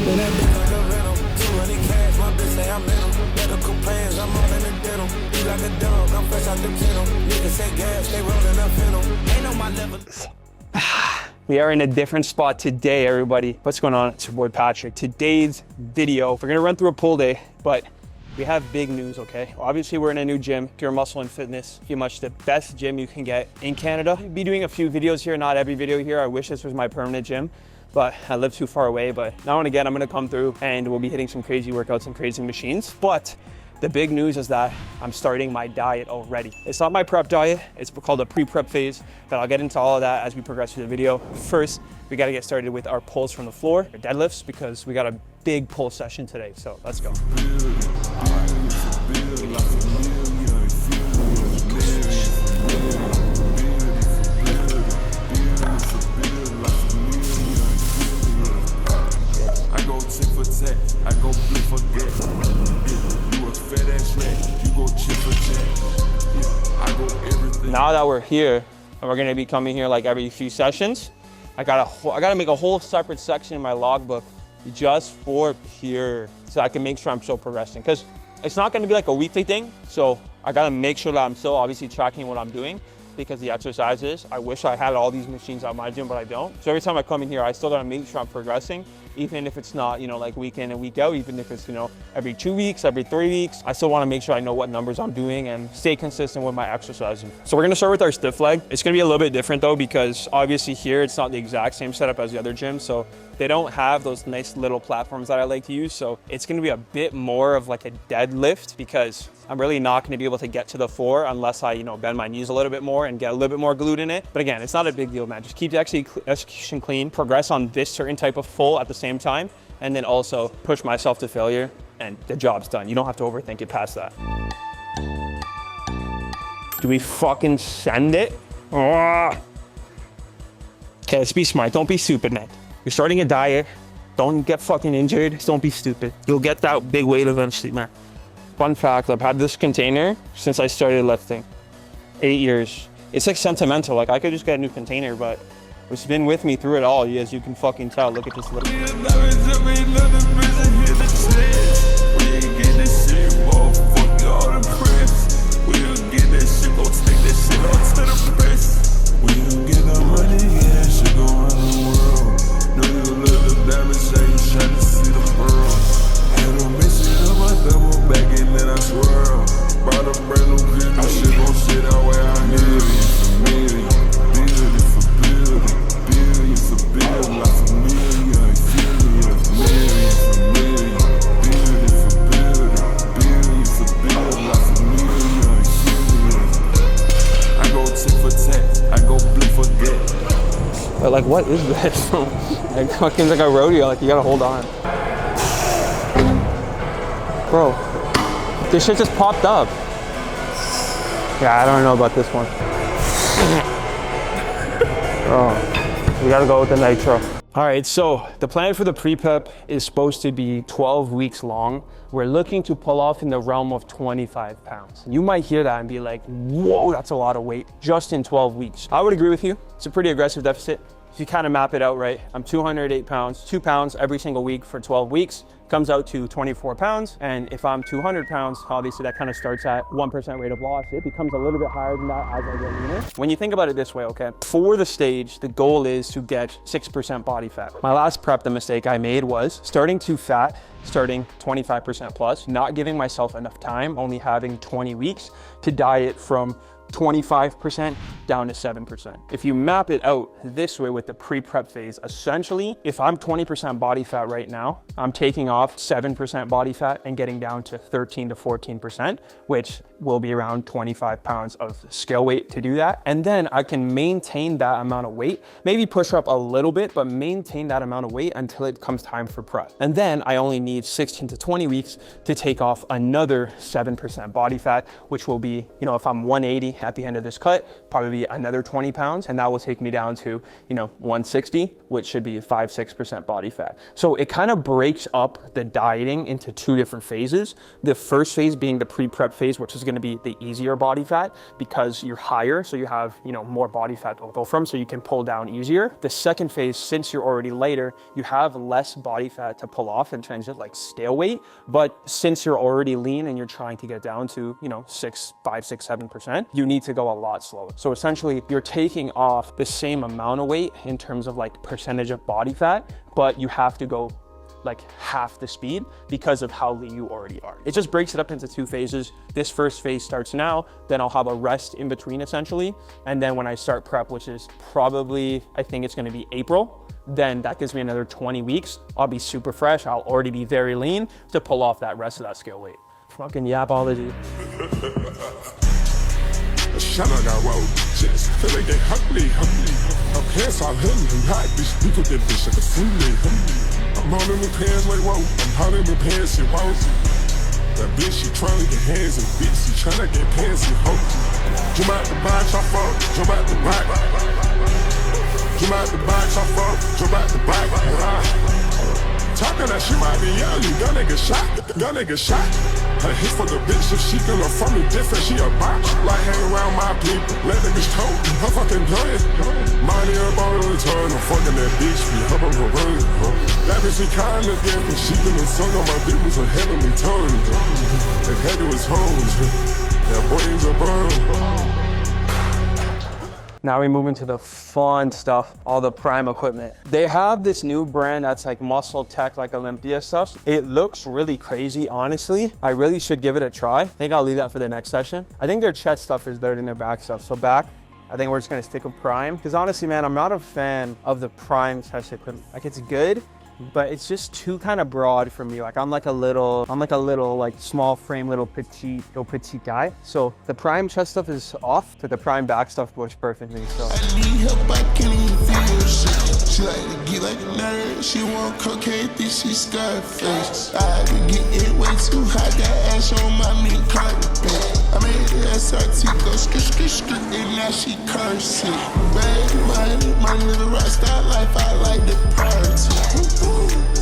been that bitch like a venom. 200 cash, my bitch say I'm in them. Medical plans, I'm all in the dental. Be like a dog, I'm fresh out the kennel. Niggas say gas, they rolling up in them. Ain't on my level. We are in a different spot today, everybody. What's going on? It's your boy Patrick. Today's video, we're gonna run through a pull day, but we have big news, okay? Obviously, we're in a new gym, Pure Muscle and Fitness, pretty much the best gym you can get in Canada. I'll be doing a few videos here, not every video here. I wish this was my permanent gym, but I live too far away. But now and again, I'm gonna come through and we'll be hitting some crazy workouts and crazy machines. But the big news is that I'm starting my diet already. It's not my prep diet, it's called a pre-prep phase, but I'll get into all of that as we progress through the video. First, we gotta get started with our pulls from the floor, our deadlifts, because we got a big pull session today, so let's go. I go tick for tack, I go blip for get. You a fat ass rat, you go chip for check. I go everything. Now that we're here, and we're gonna be coming here like every few sessions, I gotta make a whole separate section in my logbook just for Pure, so I can make sure I'm still progressing. Because it's not gonna be like a weekly thing, so I gotta make sure that I'm still obviously tracking what I'm doing, because the exercises, I wish I had all these machines at my gym, but I don't. So every time I come in here, I still gotta make sure I'm progressing, even if it's not, like week in and week out, even if it's, every 2 weeks, every 3 weeks. I still wanna make sure I know what numbers I'm doing and stay consistent with my exercising. So we're gonna start with our stiff leg. It's gonna be a little bit different though, because obviously here, it's not the exact same setup as the other gym. So they don't have those nice little platforms that I like to use. So it's gonna be a bit more of like a deadlift, because I'm really not gonna be able to get to the floor unless I, bend my knees a little bit more and get a little bit more glute in it. But again, it's not a big deal, man. Just keep the execution clean, progress on this certain type of pull at the same time, and then also push myself to failure, and the job's done. You don't have to overthink it past that. Do we fucking send it? Okay, let's be smart. Don't be stupid, man. You're starting a diet. Don't get fucking injured. Just don't be stupid. You'll get that big weight eventually, man. Fun fact, I've had this container since I started lifting. 8 years. It's like sentimental. Like I could just get a new container, but it's been with me through it all, as you can fucking tell. Look at this little. But like, what is this? Like fucking like a rodeo, like you gotta hold on. Bro, this shit just popped up. Yeah, I don't know about this one. Bro, we gotta go with the nitro. All right, so the plan for the pre-prep is supposed to be 12 weeks long. We're looking to pull off in the realm of 25 pounds. You might hear that and be like, whoa, that's a lot of weight just in 12 weeks. I would agree with you. It's a pretty aggressive deficit. If you kind of map it out right, I'm 208 pounds, 2 pounds every single week for 12 weeks, comes out to 24 pounds. And if I'm 200 pounds, obviously that kind of starts at 1% rate of loss. It becomes a little bit higher than that as I get leaner. When you think about it this way, okay, for the stage, the goal is to get 6% body fat. My last prep, the mistake I made was starting too fat, starting 25% plus, not giving myself enough time, only having 20 weeks to diet from 25% down to 7%. If you map it out this way with the pre-prep phase, essentially, if I'm 20% body fat right now, I'm taking off 7% body fat and getting down to 13 to 14%, which will be around 25 pounds of scale weight to do that. And then I can maintain that amount of weight, maybe push up a little bit, but maintain that amount of weight until it comes time for prep. And then I only need 16 to 20 weeks to take off another 7% body fat, which will be, if I'm 180 at the end of this cut, probably another 20 pounds, and that will take me down to, 160, which should be 5-6% body fat. So it kind of breaks up the dieting into two different phases. The first phase being the pre-prep phase, which is going to be the easier body fat because you're higher, so you have, more body fat to go from, so you can pull down easier. The second phase, since you're already lighter, you have less body fat to pull off in terms of like stale weight, but since you're already lean and you're trying to get down to, 5-6-7%, you need to go a lot slower. So essentially, you're taking off the same amount of weight in terms of like percentage of body fat, but you have to go like half the speed because of how lean you already are. It just breaks it up into two phases. This first phase starts now, then I'll have a rest in between essentially. And then when I start prep, which is probably, I think it's gonna be April, then that gives me another 20 weeks. I'll be super fresh. I'll already be very lean to pull off that rest of that scale weight. Fucking yapology. Shut up, got road. Just feel like they hungry. My pants all hungry. Hot bitch, people that bitch like a food. I'm all in the pants like whoa. I'm hot in the pants and whoa. That bitch, she tryna get hands and bitch, she tryna get pants and hoe. Jump out the box, I fuck. Jump out the box. Jump out the box, I fuck. Jump out the box. Talking that shit might be young, you gun nigga shot. Her hit for the bitch, if she gonna from me different, she a botch. Like hang around my people, let the bitch told me, her fucking playing. Money up on the return, I'm fucking that bitch, be up on her running. That bitch be kinda different, she gonna suck on my dick with a heavenly tongue. That head was home, that boy is a burn. Now we move into the fun stuff, all the Prime equipment. They have this new brand that's like Muscle Tech, like Olympia stuff. It looks really crazy, honestly. I really should give it a try. I think I'll leave that for the next session. I think their chest stuff is better than their back stuff. So back, I think we're just gonna stick with Prime. Because honestly, man, I'm not a fan of the Prime chest equipment. Like it's good, but it's just too kind of broad for me. Like I'm like a little like small frame, little petite guy. So the Prime chest stuff is off, but the Prime back stuff works perfectly. So. I need help, I can't even feel shit. She like to get like a nerd. She want cocaine, think she Scarface. I can get it way too hot, that ass on my mini carpet. I made the SRT go skr, and now she cursing. Bad money, live a rock star life, I like the party.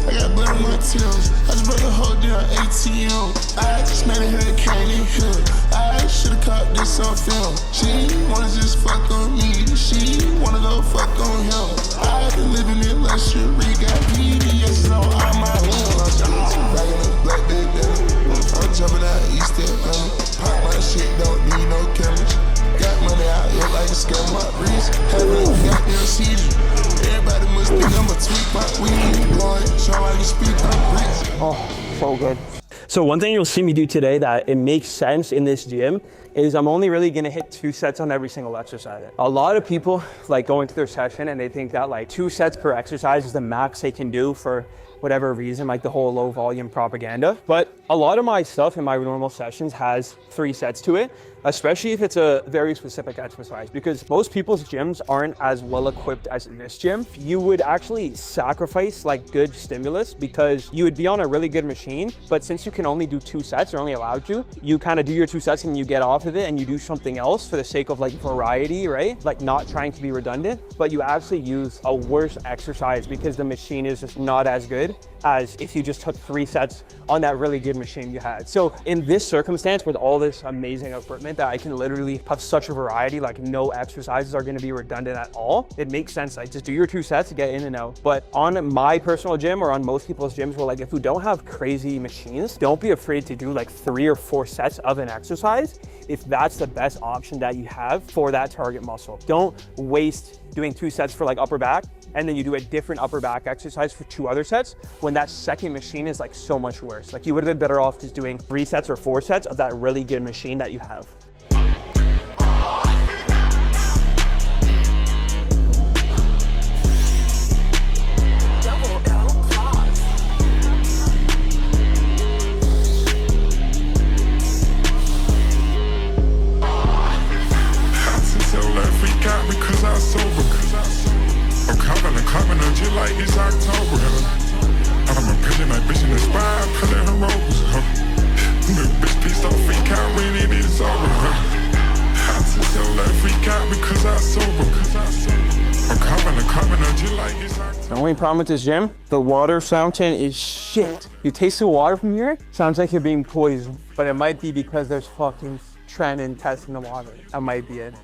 I got blood on my Tim's. I just brought the whole damn ATM. I just made a hurricane in here. I should've caught this on film. She wanna just fuck on me. She wanna go fuck on him. I been living in luxury. Got PDS on all my limbs. Back in the black big devil. I'm jumping out East Atlanta. Pop my shit, don't need no cameras. Got money out here like a scam. My wrist having a goddamn seizure. Everybody must think I'm a tweak, but we ain't going. So I can speak on bricks. Oh, so good. So one thing you'll see me do today that it makes sense in this gym is I'm only really gonna hit 2 sets on every single exercise. A lot of people like go into their session and they think that like 2 sets per exercise is the max they can do for whatever reason, like the whole low volume propaganda. But a lot of my stuff in my normal sessions has 3 sets to it, especially if it's a very specific exercise, because most people's gyms aren't as well equipped as this gym. You would actually sacrifice like good stimulus because you would be on a really good machine, but since you can only do 2 sets, you're only allowed to, you kind of do your 2 sets and you get off of it and you do something else for the sake of like variety, right? Like not trying to be redundant, but you actually use a worse exercise because the machine is just not as good as if you just took 3 sets on that really good machine you had. So in this circumstance with all this amazing equipment that I can literally have such a variety, like no exercises are gonna be redundant at all, it makes sense. Like just do your 2 sets to get in and out. But on my personal gym or on most people's gyms, where like if you don't have crazy machines, don't be afraid to do like 3 or 4 sets of an exercise if that's the best option that you have for that target muscle. Don't waste doing 2 sets for like upper back and then you do a different upper back exercise for 2 other sets when that second machine is like so much worse. Like you would have been better off just doing 3 sets or 4 sets of that really good machine that you have. I'm just like it's October. I'm a pretty my bitch in the spine, pulling her ropes. The bitch pissed off, freak out when it is over. The only problem with this gym, the water fountain is shit. You taste the water from here, sounds like you're being poisoned, but it might be because there's fucking Trenton testing the water. That might be it.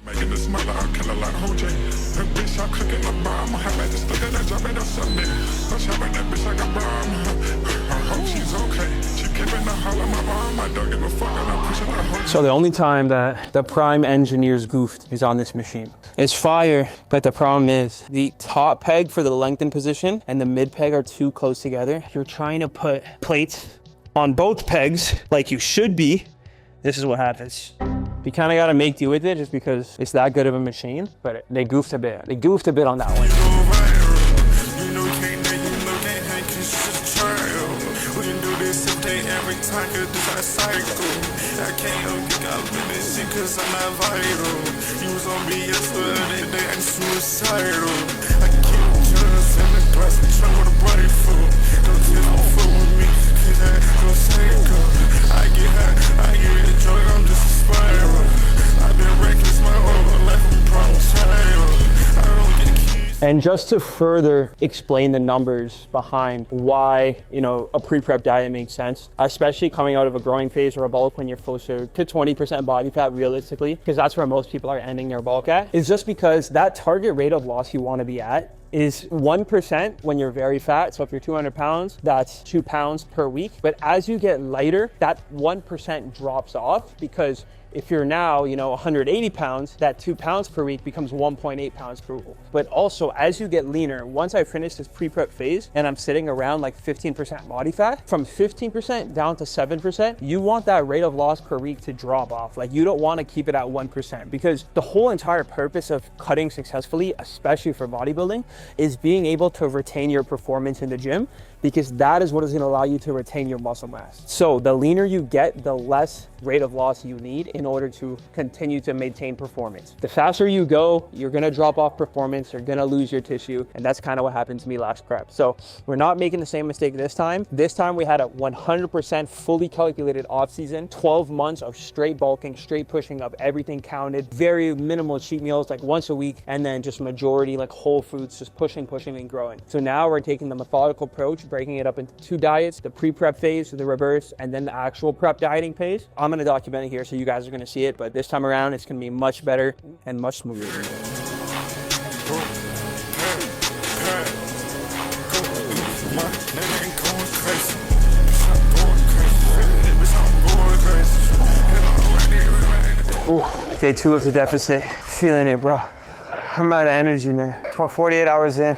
So the only time that the Prime engineers goofed is on this machine. It's fire, but the problem is the top peg for the lengthened position and the mid peg are too close together. You're trying to put plates on both pegs like you should be. This is what happens. You kind of got to make do with it just because it's that good of a machine, but they goofed a bit. They goofed a bit on that one. And just to further explain the numbers behind why, a pre-prep diet makes sense, especially coming out of a growing phase or a bulk when you're closer to 20% body fat realistically, because that's where most people are ending their bulk at, is just because that target rate of loss you want to be at is 1% when you're very fat. So if you're 200 pounds, that's 2 pounds per week. But as you get lighter, that 1% drops off, because if you're now, 180 pounds, that 2 pounds per week becomes 1.8 pounds per week. But also, as you get leaner, once I finish this pre-prep phase and I'm sitting around like 15% body fat, from 15% down to 7%, you want that rate of loss per week to drop off. Like, you don't want to keep it at 1%, because the whole entire purpose of cutting successfully, especially for bodybuilding, is being able to retain your performance in the gym, because that is what is going to allow you to retain your muscle mass. So the leaner you get, the less rate of loss you need in order to continue to maintain performance. The faster you go, you're going to drop off performance, you're going to lose your tissue, and that's kind of what happened to me last prep. So we're not making the same mistake this time. This time we had a 100% fully calculated off season, 12 months of straight bulking, straight pushing up, everything counted, very minimal cheat meals, like once a week, and then just majority like whole foods, just pushing and growing. So now we're taking the methodical approach, breaking it up into 2 diets, the pre-prep phase, the reverse, and then the actual prep dieting phase. I'm gonna document it here so you guys are gonna see it, but this time around it's gonna be much better and much smoother. Ooh, day 2 of the deficit. Feeling it, bro. I'm out of energy now. 48 hours in.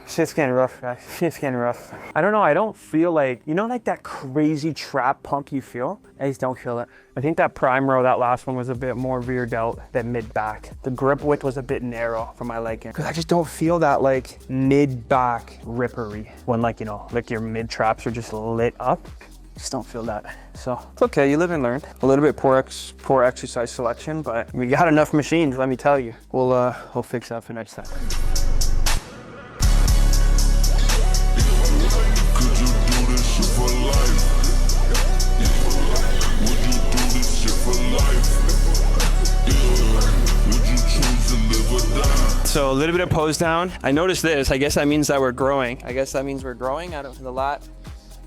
Shit's getting rough, guys. Shit's getting rough. I don't know, I don't feel like, like that crazy trap pump you feel? I just don't feel it. I think that prime row, that last one, was a bit more rear delt than mid back. The grip width was a bit narrow for my liking, because I just don't feel that like mid back rippery when like your mid traps are just lit up. Just don't feel that. So it's okay, you live and learn. A little bit poor exercise selection, but we got enough machines, let me tell you. We'll fix that for next time. So a little bit of pose down. I noticed this. I guess that means that we're growing. Out of the lat,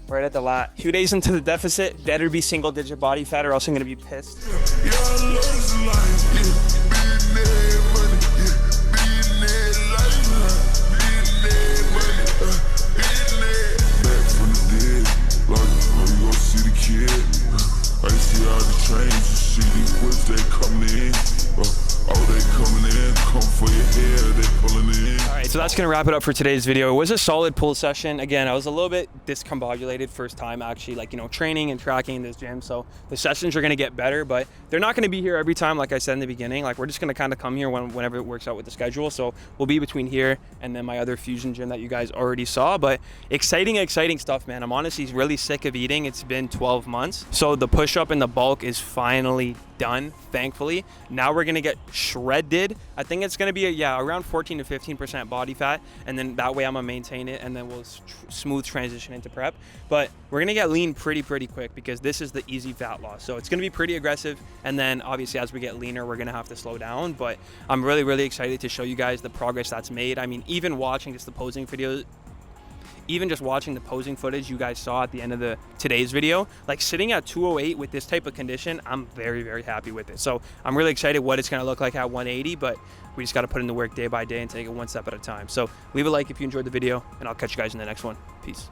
right at the lat. 2 days into the deficit, better be single digit body fat or else I'm gonna be pissed. So that's gonna wrap it up for today's video. It was a solid pull session. Again, I was a little bit discombobulated first time actually, training and tracking in this gym. So the sessions are gonna get better, but they're not gonna be here every time, like I said in the beginning. Like, we're just gonna kind of come here whenever it works out with the schedule. So we'll be between here and then my other fusion gym that you guys already saw. But exciting stuff, man. I'm honestly really sick of eating. It's been 12 months. So the push up and the bulk is finally done, thankfully. Now we're gonna get shredded. I think it's gonna be around 14 to 15% body body fat, and then that way I'm gonna maintain it, and then we'll smooth transition into prep. But we're gonna get lean pretty quick because this is the easy fat loss. So it's gonna be pretty aggressive, and then obviously as we get leaner, we're gonna have to slow down. But I'm really excited to show you guys the progress that's made. I mean, even watching just the posing videos, even just watching the posing footage you guys saw at the end of today's video, like sitting at 208 with this type of condition, I'm very happy with it. So I'm really excited what it's gonna look like at 180, but we just gotta put in the work day by day and take it one step at a time. So leave a like if you enjoyed the video, and I'll catch you guys in the next one. Peace.